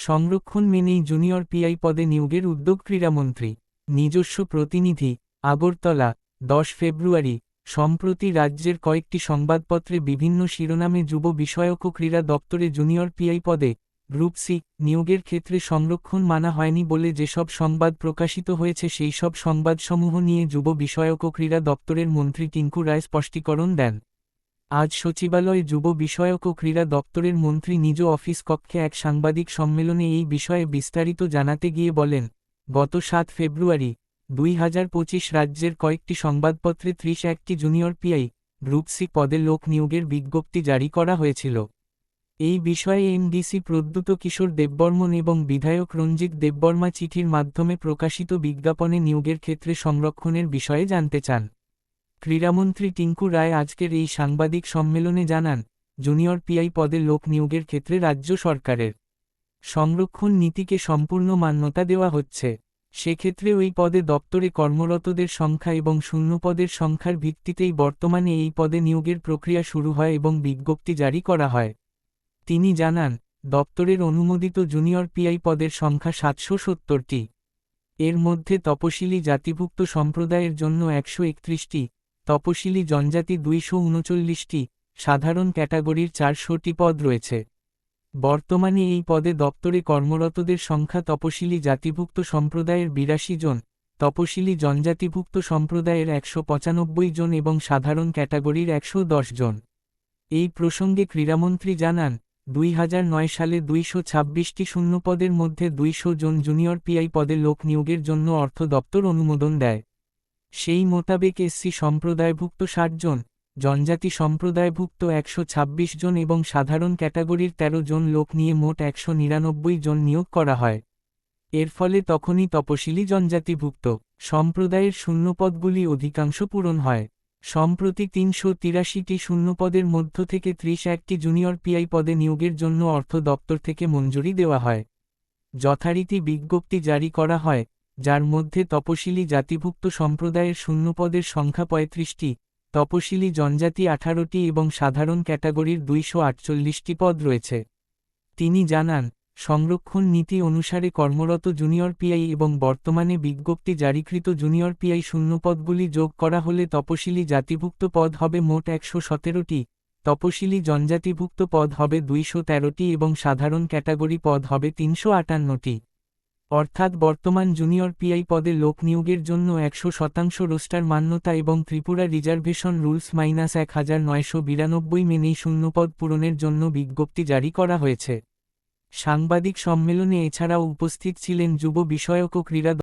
সংরক্ষণ মেনেই junior PI পদে নিয়োগের উদ্যোগ ক্রীড়ামন্ত্রী। নিজস্ব প্রতিনিধি, আগরতলা, 10 ফেব্রুয়ারি। সম্প্রতি রাজ্যের কয়েকটি সংবাদপত্রে বিভিন্ন শিরোনামে যুব বিষয়ক ও ক্রীড়া দপ্তরে জুনিয়র পিআই পদে গ্রুপ সি নিয়োগের ক্ষেত্রে সংরক্ষণ মানা হয়নি বলে যেসব সংবাদ প্রকাশিত হয়েছে সেই সব সংবাদসমূহ নিয়ে যুব বিষয়ক ও ক্রীড়া দপ্তরের মন্ত্রী টিঙ্কু রায় স্পষ্টীকরণ দেন। আজ সচিবালয়ে যুব বিষয়ক ও ক্রীড়া দপ্তরের মন্ত্রী নিজ অফিস কক্ষে এক সাংবাদিক সম্মেলনে এই বিষয়ে বিস্তারিত জানাতে গিয়ে বলেন, গত 7 ফেব্রুয়ারি 2025 রাজ্যের কয়েকটি সংবাদপত্রে 31টি জুনিয়র পিআই গ্রুপ সি পদে লোক নিয়োগের বিজ্ঞপ্তি জারি করা হয়েছিল। এই বিষয়ে এমডিসি প্রদ্যুৎ কিশোর দেববর্মন এবং বিধায়ক রঞ্জিত দেববর্মা চিঠির মাধ্যমে প্রকাশিত বিজ্ঞাপনে নিয়োগের ক্ষেত্রে সংরক্ষণের বিষয়ে জানতে চান। ক্রীড়ামন্ত্রী টিঙ্কু রায় আজকের এই সাংবাদিক সম্মেলনে জানান, জুনিয়র পিআই পদে লোক নিয়োগের ক্ষেত্রে রাজ্য সরকারের সংরক্ষণ নীতিকে সম্পূর্ণ মান্যতা দেওয়া হচ্ছে। সেক্ষেত্রে ওই পদে দপ্তরে কর্মরতদের সংখ্যা এবং শূন্যপদের সংখ্যার ভিত্তিতেই বর্তমানে এই পদে নিয়োগের প্রক্রিয়া শুরু হয় এবং বিজ্ঞপ্তি জারি করা হয়। তিনি জানান, দপ্তরের অনুমোদিত জুনিয়র পিআই পদের সংখ্যা 770টি। এর মধ্যে তপশিলি জাতিভুক্ত সম্প্রদায়ের জন্য 131টি, তপশিলি জনজাতি 239টি, সাধারণ ক্যাটাগরির 400টি পদ রয়েছে। বর্তমানে এই পদে দপ্তরে কর্মরতদের সংখ্যা তপশিলি জাতিভুক্ত সম্প্রদায়ের 82 জন, তপশিলি জনজাতিভুক্ত সম্প্রদায়ের 195 জন এবং সাধারণ ক্যাটাগরির 110 জন। এই প্রসঙ্গে ক্রীড়ামন্ত্রী জানান, 2009 সালে 226টি শূন্যপদের মধ্যে 200 জন জুনিয়র পিআই পদে লোক নিয়োগের জন্য অর্থ দপ্তর অনুমোদন দেয়। সেই মোতাবেক এসসি সম্প্রদায়ভুক্ত 60 জন, জনজাতি সম্প্রদায়ভুক্ত 126 জন এবং সাধারণ ক্যাটাগরির 13 জন লোক নিয়ে মোট 199 জন নিয়োগ করা হয়। এর ফলে তখনই তপশিলি জনজাতিভুক্ত সম্প্রদায়ের শূন্যপদগুলি অধিকাংশ পূরণ হয়। সম্প্রতি 383টি শূন্যপদের মধ্য থেকে 31টি জুনিয়র পিআই পদে নিয়োগের জন্য অর্থ দপ্তর থেকে মঞ্জুরি দেওয়া হয়। যথারীতি বিজ্ঞপ্তি জারি করা হয়, যার মধ্যে তপশিলি জাতিভুক্ত সম্প্রদায়ের শূন্যপদের সংখ্যা 35টি, তপশিলি জনজাতি 18টি এবং সাধারণ ক্যাটাগরির 248টি পদ রয়েছে। তিনি জানান, সংরক্ষণ নীতি অনুসারে কর্মরত জুনিয়র পিআই এবং বর্তমানে বিজ্ঞপ্তি জারিকৃত জুনিয়র পিআই শূন্যপদগুলি যোগ করা হলে তপশিলি জাতিভুক্ত পদ হবে মোট 117টি, তপশিলি জনজাতিভুক্ত পদ হবে 213টি এবং সাধারণ ক্যাটাগরি পদ হবে 358টি। অর্থাৎ বর্তমান জুনিয়র পিআই পদে লোক নিয়োগের জন্য 100% রোস্টার মান্যতা এবং ত্রিপুরা রিজার্ভেশন রুলস -1992 মেনেই শূন্যপদ পূরণের জন্য বিজ্ঞপ্তি জারি করা হয়েছে। সাংবাদিক সম্মেলনে এছাড়াও উপস্থিত ছিলেন যুব বিষয়ক ও ক্রীড়া